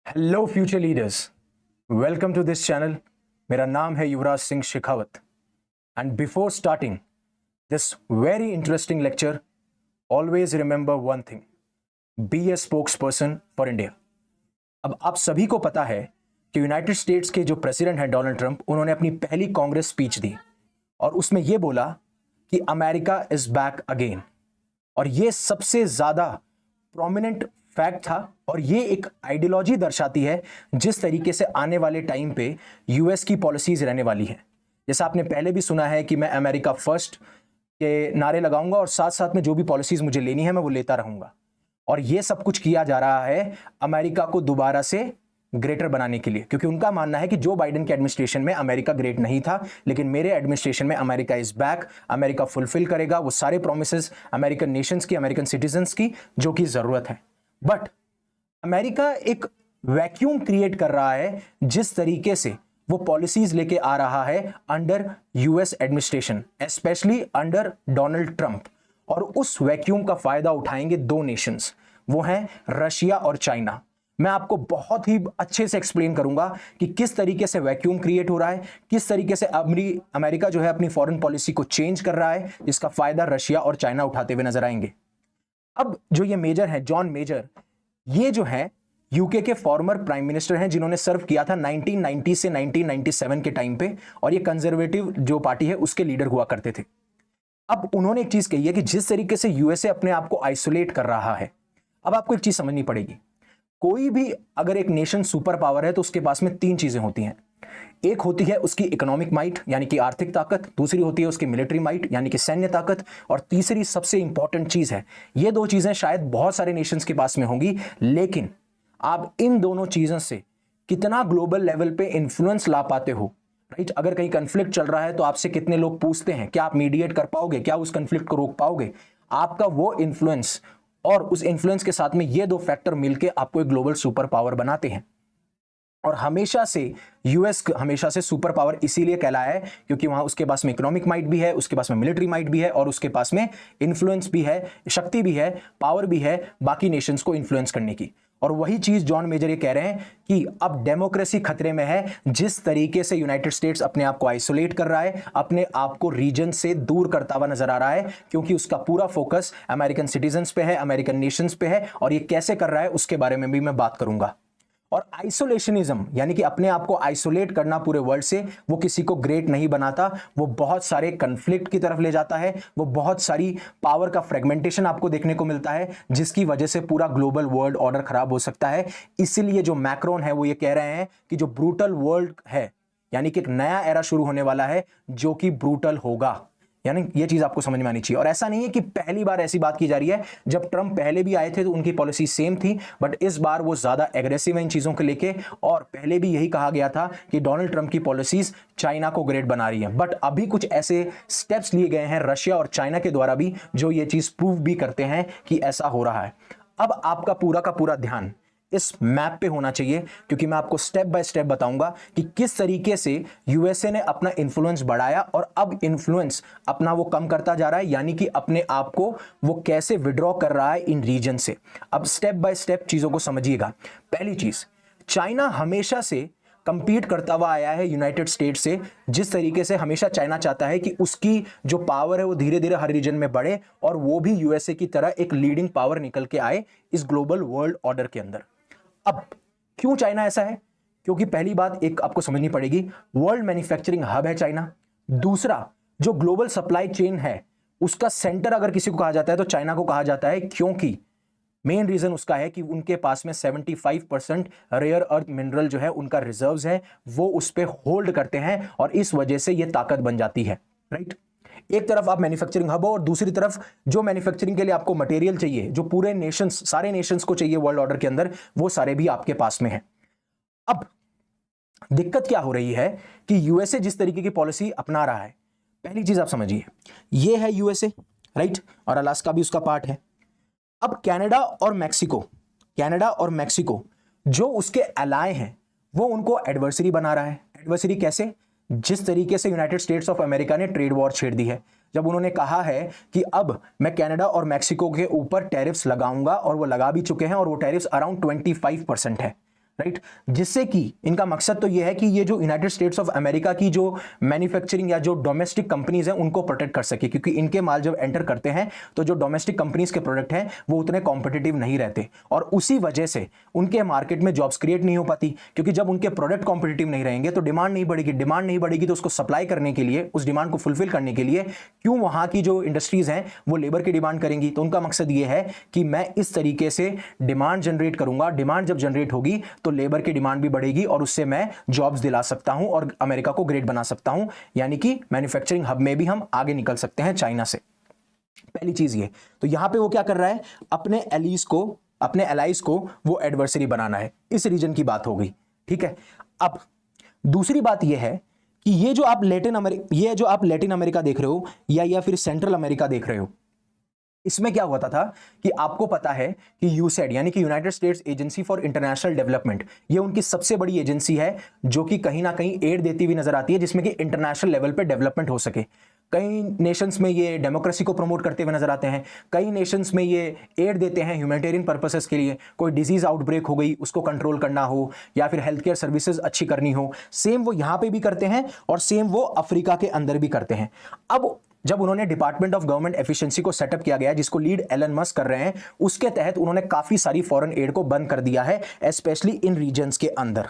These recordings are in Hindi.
Hello future leaders, welcome to this channel. मेरा नाम है Yuvraj Singh Shekhawat and before starting this very interesting lecture, always remember one thing, be a spokesperson for India. अब आप सभी को पता है कि यूनाइटेड स्टेट्स के जो प्रेसिडेंट हैं डोनाल्ड ट्रंप, उन्होंने अपनी पहली कांग्रेस स्पीच दी और उसमें यह बोला कि अमेरिका इज बैक अगेन। और ये सबसे ज्यादा प्रोमिनेंट फैक्ट था और ये एक आइडियोलॉजी दर्शाती है जिस तरीके से आने वाले टाइम पे यूएस की पॉलिसीज रहने वाली है। जैसा आपने पहले भी सुना है कि मैं अमेरिका फर्स्ट के नारे लगाऊंगा और साथ साथ में जो भी पॉलिसीज मुझे लेनी है मैं वो लेता रहूंगा। और ये सब कुछ किया जा रहा है अमेरिका को दोबारा से ग्रेटर बनाने के लिए, क्योंकि उनका मानना है कि जो बाइडेन के एडमिनिस्ट्रेशन में अमेरिका ग्रेट नहीं था, लेकिन मेरे एडमिनिस्ट्रेशन में America is back. America fulfil करेगा वो सारे प्रोमिसेस अमेरिकन नेशंस की, अमेरिकन सिटीजन्स की जो की जरूरत है। बट अमेरिका एक वैक्यूम क्रिएट कर रहा है जिस तरीके से वो पॉलिसीज लेके आ रहा है under US administration, specially under Donald Trump. और उस वैक्यूम का फायदा उठाएंगे दो नेशंस, वो हैं रशिया और चाइना। मैं आपको बहुत ही अच्छे से एक्सप्लेन करूंगा कि किस तरीके से वैक्यूम क्रिएट हो रहा है, किस तरीके से अमेरिका जो है अपनी फॉरेन पॉलिसी को चेंज कर रहा है, जिसका फायदा रशिया और चाइना उठाते हुए नजर आएंगे। अब जो ये मेजर है, जॉन मेजर, ये जो है यूके के फॉर्मर प्राइम मिनिस्टर हैं जिन्होंने सर्व किया था 1990 से 1997 के टाइम पे, और ये कंजर्वेटिव जो पार्टी है उसके लीडर हुआ करते थे। अब उन्होंने एक चीज कही है कि जिस तरीके से यूएसए अपने आप को आइसोलेट कर रहा है, अब आपको एक चीज समझनी पड़ेगी। कोई भी अगर एक नेशन सुपर पावर है तो उसके पास में तीन चीजें होती हैं। एक होती है उसकी इकोनॉमिक माइट यानी कि आर्थिक ताकत, दूसरी होती है उसकी मिलिट्री माइट यानी कि सैन्य ताकत, और तीसरी सबसे इंपॉर्टेंट चीज है, ये दो चीजें शायद बहुत सारे नेशंस के पास में होंगी, लेकिन आप इन दोनों चीजों से कितना ग्लोबल लेवल पे इंफ्लुएंस ला पाते हो। राइट, अगर कहीं कंफ्लिक्ट चल रहा है तो आपसे कितने लोग पूछते हैं, क्या आप मीडिएट कर पाओगे, क्या उस कंफ्लिक्ट को रोक पाओगे। आपका वो इंफ्लुएंस और उस इंफ्लुएंस के साथ में ये दो फैक्टर मिलके आपको एक ग्लोबल सुपर पावर बनाते हैं। और हमेशा से यूएस हमेशा से सुपर पावर इसीलिए कहलाया है क्योंकि वहां उसके पास में इकोनॉमिक माइट भी है, उसके पास में मिलिट्री माइट भी है, और उसके पास में इन्फ्लुएंस भी है, शक्ति भी है, पावर भी है बाकी नेशंस को इन्फ्लुएंस करने की। और वही चीज जॉन मेजर ये कह रहे हैं कि अब डेमोक्रेसी खतरे में है। जिस तरीके से यूनाइटेड स्टेट्स अपने आप को आइसोलेट कर रहा है, अपने आप को रीजन से दूर करता हुआ नजर आ रहा है, क्योंकि उसका पूरा फोकस अमेरिकन सिटीजन्स पे है, अमेरिकन नेशंस पे है। और ये कैसे कर रहा है उसके बारे में भी मैं बात करूंगा। और आइसोलेशनिज्म यानी कि अपने आप को आइसोलेट करना पूरे वर्ल्ड से, वो किसी को ग्रेट नहीं बनाता, वो बहुत सारे कंफ्लिक्ट की तरफ ले जाता है, वो बहुत सारी पावर का फ्रेगमेंटेशन आपको देखने को मिलता है, जिसकी वजह से पूरा ग्लोबल वर्ल्ड ऑर्डर खराब हो सकता है। इसीलिए जो मैक्रोन है वो ये कह रहे हैं कि जो ब्रूटल वर्ल्ड है, यानी कि एक नया एरा शुरू होने वाला है जो कि ब्रूटल होगा। यानी ये चीज आपको समझ में आनी चाहिए। और ऐसा नहीं है कि पहली बार ऐसी बात की जा रही है, जब ट्रंप पहले भी आए थे तो उनकी पॉलिसी सेम थी, बट इस बार वो ज्यादा एग्रेसिव है इन चीजों को लेके। और पहले भी यही कहा गया था कि डोनाल्ड ट्रंप की पॉलिसीज चाइना को ग्रेट बना रही है, बट अभी कुछ ऐसे स्टेप्स लिए गए हैं रशिया और चाइना के द्वारा भी जो ये चीज प्रूव भी करते हैं कि ऐसा हो रहा है। अब आपका पूरा का पूरा ध्यान इस मैप पे होना चाहिए, क्योंकि मैं आपको स्टेप बाय स्टेप बताऊंगा कि किस तरीके से यूएसए ने अपना इंफ्लुएंस बढ़ाया और अब इंफ्लुएंस अपना वो कम करता जा रहा है, यानी कि अपने आप को वो कैसे विड्रॉ कर रहा है इन रीजन से। अब स्टेप बाय स्टेप चीजों को समझिएगा। पहली चीज, चाइना हमेशा से कंपीट करता हुआ आया है यूनाइटेड स्टेट्स से। जिस तरीके से हमेशा चाइना चाहता है कि उसकी जो पावर है वो धीरे धीरे हर रीजन में बढ़े और वो भी यूएसए की तरह एक लीडिंग पावर निकल के आए इस ग्लोबल वर्ल्ड ऑर्डर के अंदर। अब क्यों चाइना ऐसा है? क्योंकि पहली बात एक आपको समझनी पड़ेगी, वर्ल्ड मैन्युफैक्चरिंग हब है चाइना। दूसरा, जो ग्लोबल सप्लाई चेन है उसका सेंटर अगर किसी को कहा जाता है तो चाइना को कहा जाता है, क्योंकि मेन रीजन उसका है कि उनके पास में 75% रेयर अर्थ मिनरल जो है उनका रिजर्व्स है, वो उस पर होल्ड करते हैं और इस वजह से ये ताकत बन जाती है। राइट, एक तरफ आप मैन्युफैक्चरिंग हब हो और दूसरी तरफ जो मैन्युफैक्चरिंग के लिए आपको मटेरियल चाहिए, जो पूरे नेशंस, सारे नेशंस को चाहिए वर्ल्ड ऑर्डर के अंदर, वो सारे भी आपके पास में है। अब दिक्कत क्या हो रही है कि यूएसए जिस तरीके की पॉलिसी अपना रहा है, पहली चीज आप समझिए, ये है यूएसए, राइट, और अलास्का भी उसका पार्ट है। अब कनाडा और मैक्सिको जो उसके एलाय हैं वो उनको एडवर्सरी बना रहा है। एडवर्सरी कैसे? जिस तरीके से यूनाइटेड स्टेट्स ऑफ अमेरिका ने ट्रेड वॉर छेड़ दी है, जब उन्होंने कहा है कि अब मैं कनाडा और मैक्सिको के ऊपर टैरिफ्स लगाऊंगा, और वो लगा भी चुके हैं, और वो टैरिफ्स अराउंड 25% है। राइट, जिससे कि इनका मकसद तो ये है कि ये जो यूनाइटेड स्टेट्स ऑफ अमेरिका की जो मैन्युफैक्चरिंग या जो डोमेस्टिक कंपनीज हैं उनको प्रोटेक्ट कर सके, क्योंकि इनके माल जब एंटर करते हैं तो जो डोमेस्टिक कंपनीज के प्रोडक्ट हैं वो उतने कॉम्पिटिटिव नहीं रहते, और उसी वजह से उनके मार्केट में जॉब्स क्रिएट नहीं हो पाती, क्योंकि जब उनके प्रोडक्ट कॉम्पिटिटिव नहीं रहेंगे तो डिमांड नहीं बढ़ेगी, डिमांड नहीं बढ़ेगी तो उसको सप्लाई करने के लिए, उस डिमांड को फुलफिल करने के लिए क्यों वहां की जो इंडस्ट्रीज हैं वो लेबर की डिमांड करेंगी। तो उनका मकसद ये है कि मैं इस तरीके से डिमांड जनरेट करूंगा, डिमांड जब जनरेट होगी तो लेबर की डिमांड भी बढ़ेगी और उससे मैं जॉब्स दिला सकता हूं और अमेरिका को ग्रेट बना सकता हूं, यानी कि मैन्युफैक्चरिंग हब में भी हम आगे निकल सकते हैं चाइना से। पहली चीज ये, तो यहां पे वो क्या कर रहा है, अपने एलाइज को वो एडवर्सरी बनाना है, इस रीजन की बात हो गई, ठीक है। अब दूसरी बात यह है कि ये जो आप लैटिन अमेरिका देख रहे हो या फिर सेंट्रल अमेरिका देख रहे हो, इसमें क्या होता था कि आपको पता है कि यूसैड यानी कि United states agency for international development, ये उनकी सबसे बड़ी एजेंसी है जो कि कहीं ना कहीं एड देती हुई नजर आती है, जिसमें कि इंटरनेशनल लेवल पे डेवलपमेंट हो सके। कई नेशंस में ये डेमोक्रेसी को प्रमोट करते हुए नजर आते हैं, कई नेशंस में ये एड देते हैं ह्यूमैनिटेरियन पर्पसेस के लिए, कोई डिजीज आउटब्रेक हो गई उसको कंट्रोल करना हो या फिर हेल्थ केयर सर्विसेज अच्छी करनी हो, सेम वो यहां पे भी करते हैं और सेम वो अफ्रीका के अंदर भी करते हैं। अब जब उन्होंने डिपार्टमेंट ऑफ गवर्नमेंट एफिशिएंसी को सेटअप किया गया, जिसको लीड एलन मस्क कर रहे हैं, उसके तहत उन्होंने काफी सारी फॉरेन एड को बंद कर दिया है, स्पेशली इन रीजन्स के अंदर।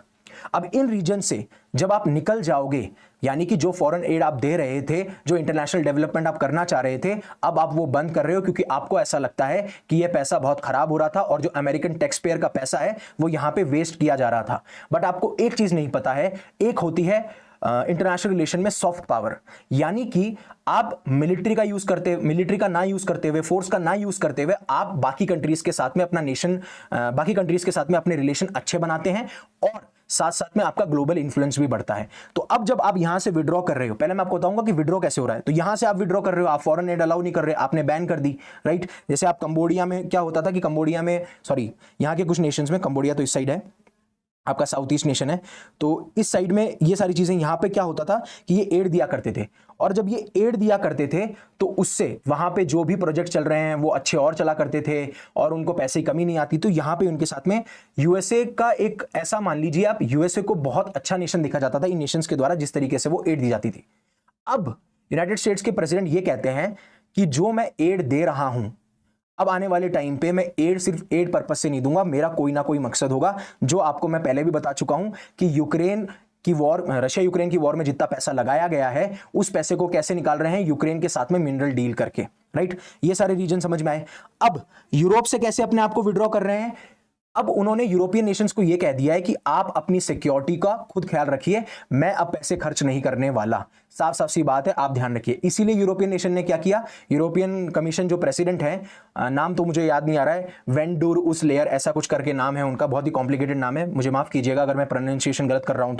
अब इन रीजन से जब आप निकल जाओगे, यानी कि जो फॉरेन एड आप दे रहे थे, जो इंटरनेशनल डेवलपमेंट आप करना चाह रहे थे, अब आप वो बंद कर रहे हो, क्योंकि आपको ऐसा लगता है कि ये पैसा बहुत खराब हो रहा था और जो अमेरिकन टैक्स पेयर का पैसा है वो यहां पे वेस्ट किया जा रहा था। बट आपको एक चीज नहीं पता है, एक होती है इंटरनेशनल रिलेशन में सॉफ्ट पावर, यानी कि आप मिलिट्री का ना यूज करते हुए, फोर्स का ना यूज करते हुए आप बाकी कंट्रीज के साथ में अपने रिलेशन अच्छे बनाते हैं और साथ साथ में आपका ग्लोबल इन्फ्लुएंस भी बढ़ता है। तो अब जब आप यहां से विड्रॉ कर रहे हो, पहले मैं आपको बताऊंगा कि विड्रॉ कैसे हो रहा है। तो यहां से आप विड्रॉ कर रहे हो, आप फॉरेन एड अलाउ नहीं कर रहे, आपने बैन कर दी, राइट। जैसे आप कंबोडिया में क्या होता था कि यहां के कुछ नेशंस में, कंबोडिया तो इस साइड है, आपका साउथ ईस्ट नेशन है, तो इस साइड में ये सारी चीजें, यहां पे क्या होता था कि ये एड दिया करते थे, और जब ये एड दिया करते थे तो उससे वहां पे जो भी प्रोजेक्ट चल रहे हैं वो अच्छे और चला करते थे और उनको पैसे की कमी नहीं आती। तो यहां पे उनके साथ में यूएसए का एक ऐसा, मान लीजिए आप, यूएसए को बहुत अच्छा नेशन देखा जाता था इन नेशंस के द्वारा, जिस तरीके से वो एड दी जाती थी। अब यूनाइटेड स्टेट्स के प्रेसिडेंट ये कहते हैं कि जो मैं एड दे रहा हूं, अब आने वाले टाइम पे मैं एड सिर्फ एड पर्पस से नहीं दूंगा, मेरा कोई ना कोई मकसद होगा, जो आपको मैं पहले भी बता चुका हूं कि रशिया यूक्रेन की वॉर में जितना पैसा लगाया गया है उस पैसे को कैसे निकाल रहे हैं, यूक्रेन के साथ में मिनरल डील करके, राइट। ये सारे रीजन समझ में आए। अब यूरोप से कैसे अपने आप को विड्रॉ कर रहे हैं, अब उन्होंने यूरोपियन नेशंस को यह कह दिया है कि आप अपनी सिक्योरिटी का खुद ख्याल रखिए, मैं अब पैसे खर्च नहीं करने वाला। साफ साफ सी बात है, आप ध्यान रखिए। इसीलिए यूरोपियन नेशन ने क्या किया, यूरोपियन कमीशन जो प्रेसिडेंट है, नाम तो मुझे याद नहीं आ रहा है, वेंडूर उस लेयर ऐसा कुछ करके नाम है उनका, बहुत ही कॉम्प्लिकेटेड नाम है, मुझे माफ कीजिएगा अगर मैं प्रोनाउंसिएशन गलत कर रहा हूं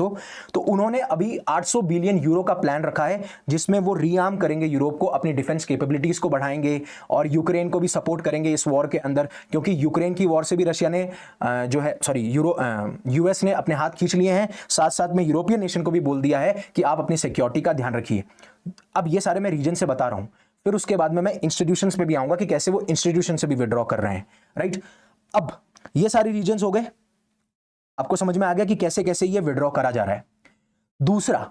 तो उन्होंने अभी 800 बिलियन यूरो का प्लान रखा है, जिसमें वो रीआर्म करेंगे यूरोप को, अपनी डिफेंस कैपेबिलिटीज को बढ़ाएंगे और यूक्रेन को भी सपोर्ट करेंगे इस वॉर के अंदर, क्योंकि यूक्रेन की वॉर से भी रशिया ने यूएस ने अपने हाथ खींच लिए हैं। साथ साथ में यूरोपियन नेशन को भी बोल दिया है कि आप अपनी सिक्योरिटी का ध्यान रखिए। अब ये सारे मैं रीजन से बता रहा हूं, फिर उसके बाद में मैं इंस्टीट्यूशंस पे भी आऊंगा कि कैसे वो इंस्टीट्यूशन से भी विड्रॉ कर रहे हैं, राइट। अब ये सारे रीजंस हो गए, आपको समझ में आ गया कि कैसे कैसे ये विड्रॉ करा जा रहा है। दूसरा,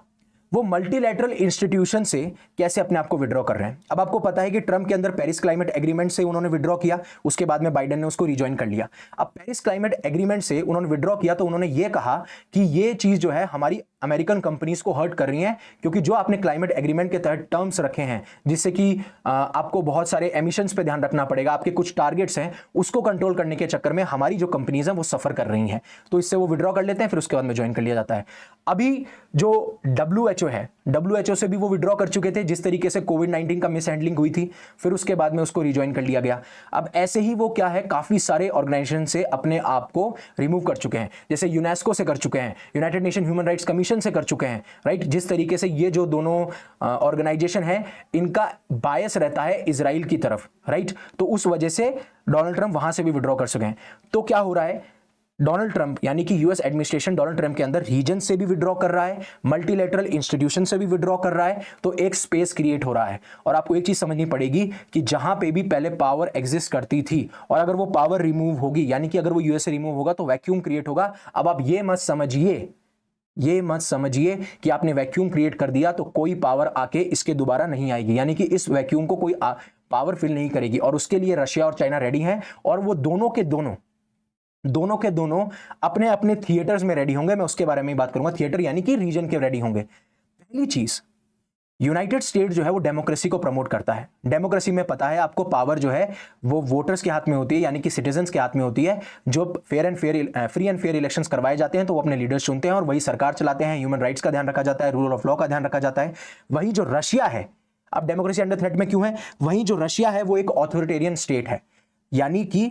वो मल्टीलैटरल इंस्टीट्यूशन से कैसे अपने आप को विड्रॉ कर रहे हैं। अब आपको पता है कि ट्रंप के अंदर पेरिस क्लाइमेट एग्रीमेंट से उन्होंने विड्रॉ किया, उसके बाद में बाइडेन ने उसको रिजॉइन कर लिया। अब पेरिस क्लाइमेट एग्रीमेंट से उन्होंने विड्रॉ किया तो उन्होंने ये कहा कि ये चीज जो है हमारी अमेरिकन कंपनीज को हर्ट कर रही है, क्योंकि जो आपने क्लाइमेट एग्रीमेंट के तहत टर्म्स रखे हैं, जिससे कि आपको बहुत सारे एमिशंस पे ध्यान रखना पड़ेगा, आपके कुछ टारगेट्स हैं, उसको कंट्रोल करने के चक्कर में हमारी जो कंपनीज हैं वो सफर कर रही हैं, तो इससे वो विड्रॉ कर लेते हैं, फिर उसके बाद में ज्वाइन कर लिया जाता है। अभी जो WHO है, WHO से भी वो विड्रॉ कर चुके थे, जिस तरीके से कोविड-19 का मिस हैंडलिंग हुई थी, फिर उसके बाद में उसको रिज्वाइन कर लिया गया। अब ऐसे ही वो क्या है, काफी सारे ऑर्गेनाइजेशन से अपने आप को रिमूव कर चुके हैं, जैसे यूनेस्को से कर चुके हैं, United nation human rights commission से कर चुके हैं, राइट। जिस तरीके से ये जो दोनों ऑर्गेनाइजेशन है, इनका बायस रहता है इजराइल की तरफ, राइट। तो उस वजह से डोनाल्ड ट्रंप वहां से भी विड्रॉ कर चुके हैं। तो क्या हो रहा है, डोनाल्ड ट्रंप यानी कि यूएस एडमिनिस्ट्रेशन डोनाल्ड ट्रंप के अंदर रीजन से भी विड्रॉ कर रहा है, मल्टीलेटरल इंस्टीट्यूशन से भी विड्रॉ कर रहा है, तो एक स्पेस क्रिएट हो रहा है। और आपको एक चीज समझनी पड़ेगी कि जहां पे भी पहले पावर एग्जिस्ट करती थी और अगर वो पावर रिमूव होगी, यानी कि अगर वो यूएस से रिमूव होगा तो वैक्यूम क्रिएट होगा। अब आप ये मत समझिए कि आपने वैक्यूम क्रिएट कर दिया तो कोई पावर आके इसके दोबारा नहीं आएगी, यानी कि इस वैक्यूम को कोई पावर फिल नहीं करेगी। और उसके लिए रशिया और चाइना रेडी हैं, और वो दोनों के दोनों अपने अपने थिएटर्स में रेडी होंगे। मैं उसके बारे में बात करूंगा, थिएटर यानी कि रीजन के रेडी होंगे। पहली चीज, यूनाइटेड स्टेट जो है वो डेमोक्रेसी को प्रमोट करता है। डेमोक्रेसी में पता है आपको, पावर जो है वो वोटर्स के हाथ में होती है, यानी कि सिटीजन्स के हाथ में होती है। जो फ्री एंड फेयर इलेक्शंस करवाए जाते हैं तो वो अपने लीडर्स चुनते हैं और वही सरकार चलाते हैं। ह्यूमन राइट्स का ध्यान रखा जाता है, रूल ऑफ लॉ का ध्यान रखा जाता है। वही जो रशिया है, अब डेमोक्रेसी अंडर थ्रेट में क्यों है, वही जो रशिया है वो एक ऑथोरिटेरियन स्टेट है। यानी कि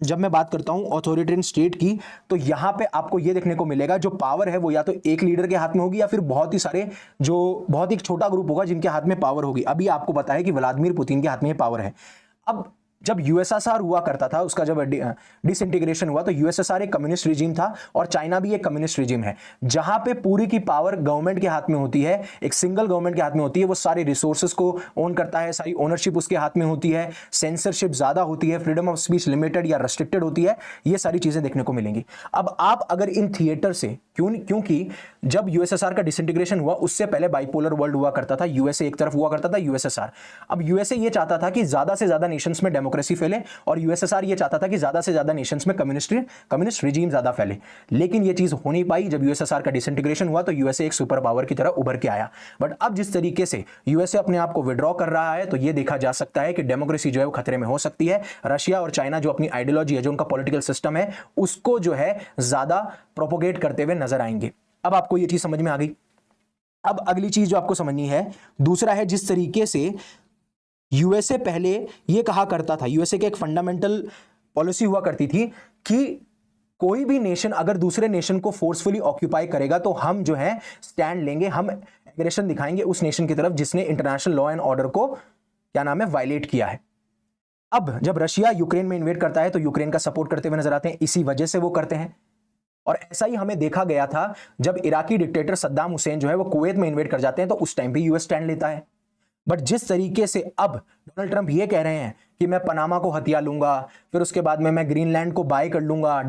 जब मैं बात करता हूं ऑथोरिटेरियन स्टेट की, तो यहां पे आपको यह देखने को मिलेगा जो पावर है वो या तो एक लीडर के हाथ में होगी या फिर बहुत ही छोटा ग्रुप होगा जिनके हाथ में पावर होगी। अभी आपको पता है कि व्लादिमीर पुतिन के हाथ में पावर है। अब जब यूएसएसआर हुआ करता था, उसका जब डिसइंटीग्रेशन हुआ, तो यूएसएसआर एक कम्युनिस्ट रिजीम था और चाइना भी एक कम्युनिस्ट रिजीम है, जहां पे पूरी की पावर गवर्नमेंट के हाथ में होती है, एक सिंगल गवर्नमेंट के हाथ में होती है। वो सारे रिसोर्सेज को ओन करता है, सारी ओनरशिप उसके हाथ में होती है, सेंसरशिप ज्यादा होती है, फ्रीडम ऑफ स्पीच लिमिटेड या रेस्ट्रिक्टेड होती है। ये सारी चीजें देखने को मिलेंगी। अब आप अगर इन थिएटर से, क्योंकि जब यूएसएसआर का डिसइंटीग्रेशन हुआ उससे पहले बाइपोलर वर्ल्ड हुआ करता था, यूएसए एक तरफ हुआ करता था, यूएसएसआर। अब यूएसए ये चाहता था कि ज्यादा से ज्यादा नेशंस में डेमोक्रेसी फैले और यूएसएसआर ये चाहता था कि ज्यादा से ज्यादा नेशंस में कम्युनिस्ट रिजीम ज्यादा फैले। लेकिन ये चीज हो नहीं पाई। जब यूएसएसआर का डिसइंटीग्रेशन हुआ तो यूएसए एक सुपर पावर की तरह उभर के आया। बट अब जिस तरीके से यूएसए अपने आप को विड्रॉ कर रहा है, तो ये देखा जा सकता है कि डेमोक्रेसी जो है वो खतरे में हो सकती है। रशिया और चाइना जो अपनी आइडियोलॉजी है, जो उनका पॉलिटिकल सिस्टम है, उसको जो है ज्यादा प्रोपोगेट करते हुए नजर आएंगे। अब आपको ये चीज समझ में आ गई। अब अगली चीज जो आपको समझनी है, दूसरा है जिस तरीके से यूएसए पहले ये कहा करता था, यूएसए की एक फंडामेंटल पॉलिसी हुआ करती थी कि कोई भी नेशन अगर दूसरे नेशन को फोर्सफुली ऑक्यूपाई करेगा तो हम जो है स्टैंड लेंगे, हम एग्रेशन दिखाएंगे उस नेशन की तरफ जिसने इंटरनेशनल लॉ एंड ऑर्डर को वायलेट किया है। अब जब रशिया यूक्रेन में इन्वेड करता है तो यूक्रेन का सपोर्ट करते हुए नजर आते हैं, इसी वजह से वो करते हैं। और ऐसा ही हमें देखा गया था जब इराकी डिक्टेटर सद्दाम हुसैन जो है वो कुवैत में इन्वेड कर जाते हैं, तो उस टाइम पे यूएस स्टैंड लेता है। बट जिस तरीके से अब डोनाल्ड ट्रंप ये कह रहे हैं कि मैं पनामा को हथिया लूंगा, फिर उसके बाद में मैं ग्रीनलैंड को बाय कर लूंगा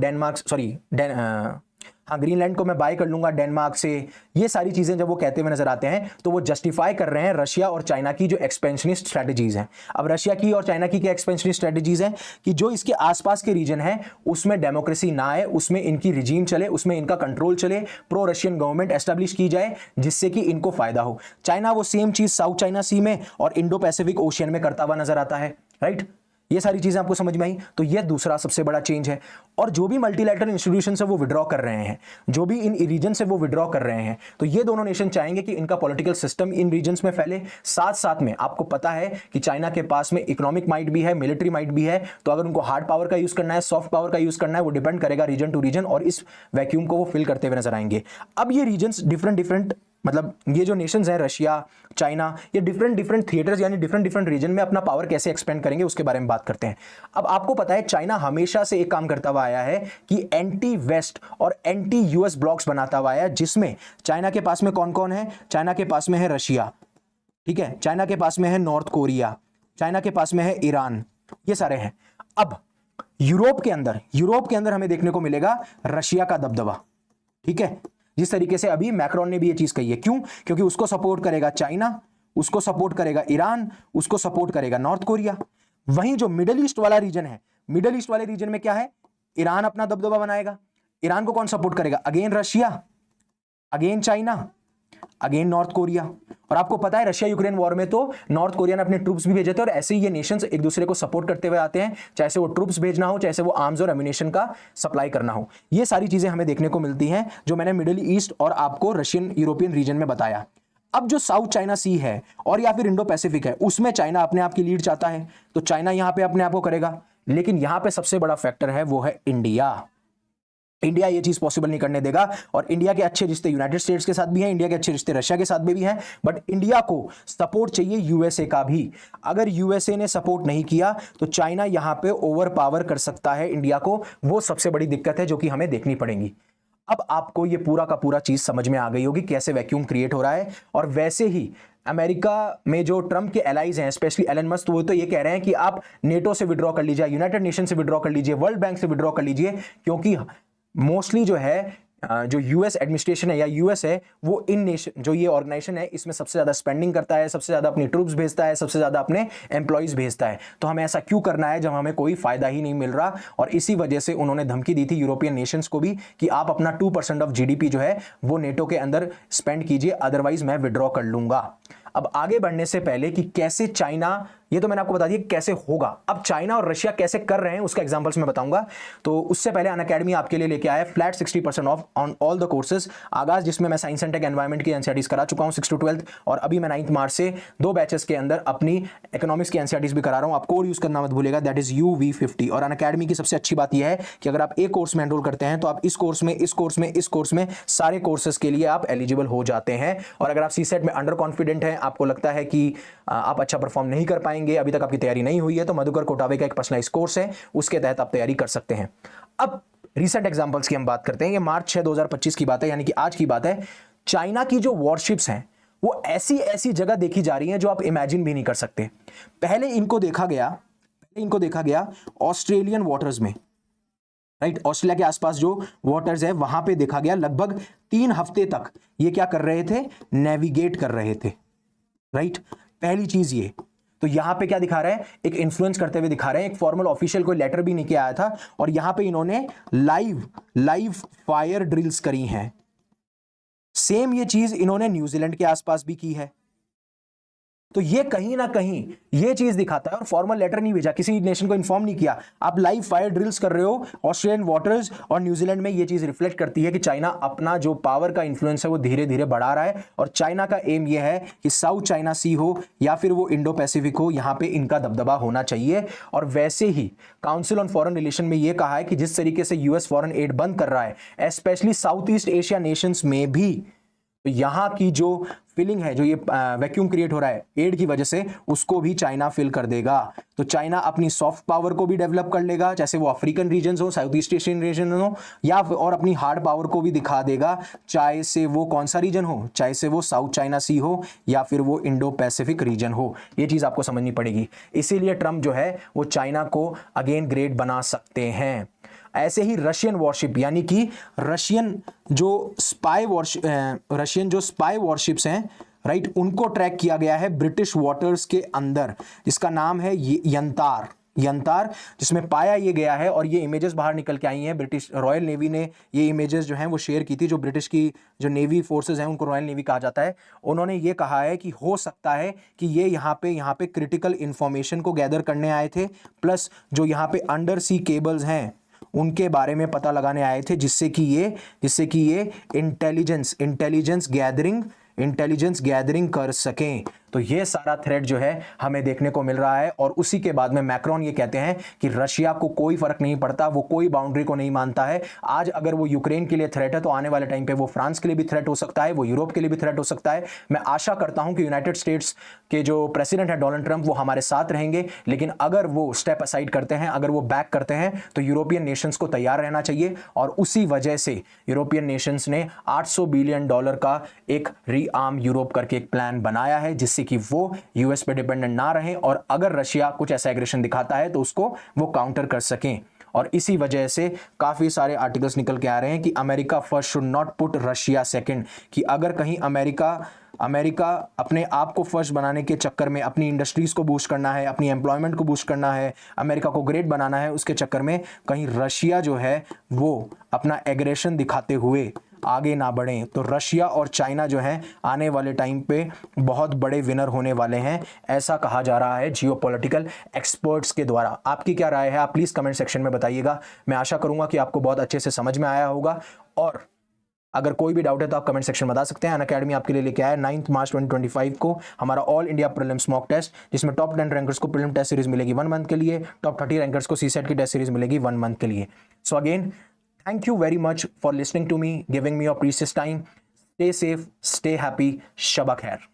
ग्रीनलैंड को मैं बाय कर लूंगा डेनमार्क से, ये सारी चीजें जब वो कहते हुए नजर आते हैं तो वो जस्टिफाई कर रहे हैं रशिया और चाइना की जो एक्सपेंशनिस्ट स्ट्रेटजीज हैं। अब रशिया की और चाइना की क्या एक्सपेंशनिस्ट स्ट्रेटजीज हैं कि जो इसके आसपास के रीजन है उसमें डेमोक्रेसी ना आए, उसमें इनकी रिजीम चले, उसमें इनका कंट्रोल चले, प्रो रशियन गवर्नमेंट एस्टेब्लिश की जाए जिससे कि इनको फायदा हो। चाइना वो सेम चीज साउथ चाइना सी में और इंडो पैसिफिक ओशियन में करता हुआ नजर आता है, राइट। ये सारी चीजें आपको समझ में आई। तो ये दूसरा सबसे बड़ा चेंज है। और जो भी मल्टीलैटरल इंस्टीट्यूशन से वो विड्रॉ कर रहे हैं, जो भी इन रीजन से वो विड्रॉ कर रहे हैं, तो ये दोनों नेशन चाहेंगे कि इनका पॉलिटिकल सिस्टम इन रीजन्स में फैले। साथ साथ में आपको पता है कि चाइना के पास में इकोनॉमिक माइट भी है, मिलिट्री माइट भी है, तो अगर उनको हार्ड पावर का यूज करना है, सॉफ्ट पावर का यूज करना है, वो डिपेंड करेगा रीजन टू रीजन, और इस वैक्यूम को वो फिल करते हुए नजर आएंगे। अब ये रीजन्स डिफरेंट मतलब ये जो नेशंस हैं रशिया चाइना, ये डिफरेंट थिएटर्स यानी डिफरेंट रीजन में अपना पावर कैसे एक्सपेंड करेंगे उसके बारे में बात करते हैं। अब आपको पता है चाइना हमेशा से एक काम करता हुआ आया है कि एंटी वेस्ट और एंटी यूएस ब्लॉक्स बनाता हुआ आया है, जिसमें चाइना के पास में कौन कौन है, चाइना के पास में है रशिया, ठीक है, चाइना के पास में है नॉर्थ कोरिया, चाइना के पास में है ईरान, ये सारे हैं। अब यूरोप के अंदर हमें देखने को मिलेगा रशिया का दबदबा, ठीक है, जिस तरीके से अभी मैक्रोन ने भी ये चीज कही है। क्यों? क्योंकि उसको सपोर्ट करेगा चाइना, उसको सपोर्ट करेगा ईरान, उसको सपोर्ट करेगा नॉर्थ कोरिया। वहीं जो मिडिल ईस्ट वाला रीजन है, मिडिल ईस्ट वाले रीजन में क्या है, ईरान अपना दबदबा बनाएगा। ईरान को कौन सपोर्ट करेगा? Again Russia, again China, again north Korea. और आपको पता है रशिया यूक्रेन वॉर में तो नॉर्थ कोरिया ने अपने ट्रूप्स भी भेजे थे, और ऐसे ही ये नेशंस एक दूसरे को सपोर्ट करते हुए आते हैं, चाहे से वो ट्रूप्स भेजना हो, चाहे से वो आर्म्स और एम्युनिशन का सप्लाई करना हो। ये सारी चीजें हमें देखने को मिलती हैं जो मैंने मिडिल ईस्ट और आपको रशियन यूरोपियन रीजन में बताया। अब जो साउथ चाइना सी है और या फिर इंडो पैसिफिक है, उसमें चाइना अपने आप की लीड चाहता है, तो चाइना यहां पे अपने आप को करेगा। लेकिन यहां पे सबसे बड़ा फैक्टर है वो है इंडिया। इंडिया ये चीज पॉसिबल नहीं करने देगा। और इंडिया के अच्छे रिश्ते यूनाइटेड स्टेट्स के साथ भी हैं, इंडिया के अच्छे रिश्ते रशिया के साथ में भी हैं, बट इंडिया को सपोर्ट चाहिए यूएसए का भी। अगर यूएसए ने सपोर्ट नहीं किया तो चाइना यहां पे ओवर पावर कर सकता है इंडिया को, वो सबसे बड़ी दिक्कत है जो कि हमें देखनी पड़ेगी। अब आपको ये पूरा का पूरा चीज समझ में आ गई होगी कैसे वैक्यूम क्रिएट हो रहा है। और वैसे ही अमेरिका में जो ट्रंप के एलाइज हैं, स्पेशली एलन मस्क, वो तो ये कह रहे हैं कि आप नेटो से विड्रॉ कर लीजिए, यूनाइटेड नेशन से विड्रॉ कर लीजिए, वर्ल्ड बैंक से विड्रॉ कर लीजिए, क्योंकि मोस्टली जो है जो यूएस एडमिनिस्ट्रेशन है या यूएस है, वो इन नेशन जो ये ऑर्गेनाइजेशन है इसमें सबसे ज्यादा स्पेंडिंग करता है, सबसे ज्यादा अपनी ट्रूप्स भेजता है, सबसे ज्यादा अपने एम्प्लॉइज भेजता है। तो हमें ऐसा क्यों करना है जब हमें कोई फायदा ही नहीं मिल रहा। और इसी वजह से उन्होंने धमकी दी थी यूरोपियन नेशंस को भी कि आप अपना 2% ऑफ जीडीपी जो है वो नेटो के अंदर स्पेंड कीजिए, अदरवाइज मैं विड्रॉ कर लूंगा। अब आगे बढ़ने से पहले कि कैसे चाइना, ये तो मैंने आपको बता दिया कैसे होगा, अब चाइना और रशिया कैसे कर रहे हैं उसका एग्जांपल्स मैं बताऊंगा। तो उससे पहले अनअकैडमी आपके लिए लेके आया flat 60% of on all the courses आगाज, जिसमें मैं साइंस एंड टेक एनवायरमेंट की एनसीईआरटीज करा चुका हूं 6 to 12, और अभी मैं 9 मार्च से 2 बैचेस के अंदर अपनी इकोनॉमिक्स की एनसीईआरटीज भी करा रहा हूं। आप कोड यूज करना मत भूलिएगा, दैट इज UV50। और अनअकैडमी की सबसे अच्छी बात यह है कि अगर आप एक कोर्स में एनरोल करते हैं तो आप इस कोर्स में, इस कोर्स में, इस कोर्स में, सारे कोर्सेज के लिए आप एलिजिबल हो जाते हैं। और अगर आप सीसेट में अंडर कॉन्फिडेंट हैं, आपको लगता है कि आप अच्छा परफॉर्म नहीं कर पाएंगे, अभी तक आपकी तैयारी नहीं हुई है, तो मधुकर कोटावे का एक पर्सनलाइज कोर्स है, उसके तहत आप तैयारी कर सकते हैं। अब रीसेंट एग्जांपल्स की हम बात करते हैं। ये मार्च 6 2025 की बात है, यानी कि आज की बात है। चाइना की जो वॉरशिप्स हैं वो ऐसी ऐसी जगह देखी जा रही हैं जो आप इमेजिन भी नहीं कर सकते। पहले इनको देखा गया ऑस्ट्रेलियन वाटर्स में, राइट, ऑस्ट्रेलिया के आसपास जो वाटर्स है वहां पे देखा गया। लगभग 3 हफ्ते तक ये क्या कर रहे थे, नेविगेट कर रहे थे, राइट। पहली चीज ये, तो यहां पे क्या दिखा रहा है, एक इन्फ्लुएंस करते हुए दिखा रहे हैं, एक फॉर्मल ऑफिशियल कोई लेटर भी नहीं किया आया था, और यहां पे इन्होंने लाइव फायर ड्रिल्स करी हैं। सेम ये चीज इन्होंने न्यूजीलैंड के आसपास भी की है। तो ये कहीं ना कहीं ये चीज दिखाता है, और फॉर्मल लेटर नहीं भेजा, किसी नेशन को इन्फॉर्म नहीं किया, आप लाइव फायर ड्रिल्स कर रहे हो ऑस्ट्रेलियन वाटर्स और न्यूजीलैंड में। ये चीज रिफ्लेक्ट करती है कि चाइना अपना जो पावर का इन्फ्लुएंस है वो धीरे धीरे बढ़ा रहा है, और चाइना का एम ये है कि साउथ चाइना सी हो या फिर वो इंडो पैसिफिक हो, यहां पे इनका दबदबा होना चाहिए। और वैसे ही काउंसिल ऑन फॉरेन रिलेशन में ये कहा है कि जिस तरीके से यूएस फॉरेन एड बंद कर रहा है specially south east Asia Nations में भी, तो यहां की जो फिलिंग है, जो ये वैक्यूम क्रिएट हो रहा है एड की वजह से, उसको भी चाइना फिल कर देगा। तो चाइना अपनी सॉफ्ट पावर को भी डेवलप कर लेगा, जैसे वो अफ्रीकन रीजन हो, साउथ ईस्ट एशियन रीजन हो, या और अपनी हार्ड पावर को भी दिखा देगा, चाहे से वो कौन सा रीजन हो, चाहे से वो साउथ चाइना सी हो या फिर वो इंडो पैसिफिक रीजन हो। ये चीज आपको समझनी पड़ेगी। इसीलिए ट्रंप जो है वो चाइना को अगेन ग्रेट बना सकते हैं। ऐसे ही रशियन वॉरशिप, यानी कि रशियन जो स्पाई वॉरशिप्स हैं, राइट, उनको ट्रैक किया गया है ब्रिटिश वाटर्स के अंदर, जिसका नाम है यंतार, जिसमें पाया ये गया है। और ये इमेजेस बाहर निकल के आई हैं, ब्रिटिश रॉयल नेवी ने ये इमेजेस जो हैं वो शेयर की थी। जो ब्रिटिश की जो नेवी फोर्सेस हैं उनको रॉयल नेवी कहा जाता है। उन्होंने ये कहा है कि हो सकता है कि ये यहाँ पे क्रिटिकल इंफॉर्मेशन को गैदर करने आए थे, प्लस जो यहाँ पे अंडर सी केबल्स हैं उनके बारे में पता लगाने आए थे, जिससे कि ये इंटेलिजेंस गैदरिंग कर सकें। तो ये सारा थ्रेट जो है हमें देखने को मिल रहा है। और उसी के बाद में मैक्रोन ये कहते हैं कि रशिया को कोई फर्क नहीं पड़ता, वो कोई बाउंड्री को नहीं मानता है। आज अगर वो यूक्रेन के लिए थ्रेट है तो आने वाले टाइम पे वो फ्रांस के लिए भी थ्रेट हो सकता है, वो यूरोप के लिए भी थ्रेट हो सकता है। मैं आशा करता हूं कि यूनाइटेड स्टेट्स के जो प्रेसिडेंट है डोनाल्ड ट्रंप, वो हमारे साथ रहेंगे, लेकिन अगर वो स्टेप असाइड करते हैं, अगर वो बैक करते हैं, तो यूरोपियन नेशंस को तैयार रहना चाहिए। और उसी वजह से यूरोपियन नेशंस ने $800 बिलियन का एक रीआर्म यूरोप करके एक प्लान बनाया है, जिससे कि वो यूएस पे डिपेंडेंट ना रहें, और अगर रशिया कुछ ऐसा एग्रेशन दिखाता है तो उसको वो काउंटर कर सकें। और इसी वजह से काफी सारे आर्टिकल्स निकल के आ रहे हैं कि America first should not put Russia second, कि अगर कहीं अमेरिका अपने आप को फर्स्ट बनाने के चक्कर में, अपनी इंडस्ट्रीज को बूस्ट करना है, अपनी एम्प्लॉयमेंट को बूस्ट करना है, अमेरिका को ग्रेट बनाना है, उसके चक्कर में कहीं रशिया जो है वो अपना एग्रेशन दिखाते हुए आगे ना बढ़ें। तो रशिया और चाइना जो है आने वाले टाइम पे बहुत बड़े विनर होने वाले हैं, ऐसा कहा जा रहा है जियोपॉलिटिकल एक्सपर्ट्स के द्वारा। आपकी क्या राय है, आप प्लीज कमेंट सेक्शन में बताइएगा। मैं आशा करूंगा कि आपको बहुत अच्छे से समझ में आया होगा, और अगर कोई भी डाउट है तो आप कमेंट सेक्शन में बता सकते हैं। अनअकैडमी आपके लिए लेके आया 9 मार्च 2025 को हमारा all India prelims mock test, जिसमें टॉप 10 रैंकर्स को प्रीलिम टेस्ट सीरीज मिलेगी 1 मंथ के लिए, टॉप 30 रैंकर्स को सीसेट की टेस्ट सीरीज मिलेगी 1 मंथ के लिए। So again Thank you very much for listening to me, giving me your precious time. Stay safe, stay happy. Shabak Khair.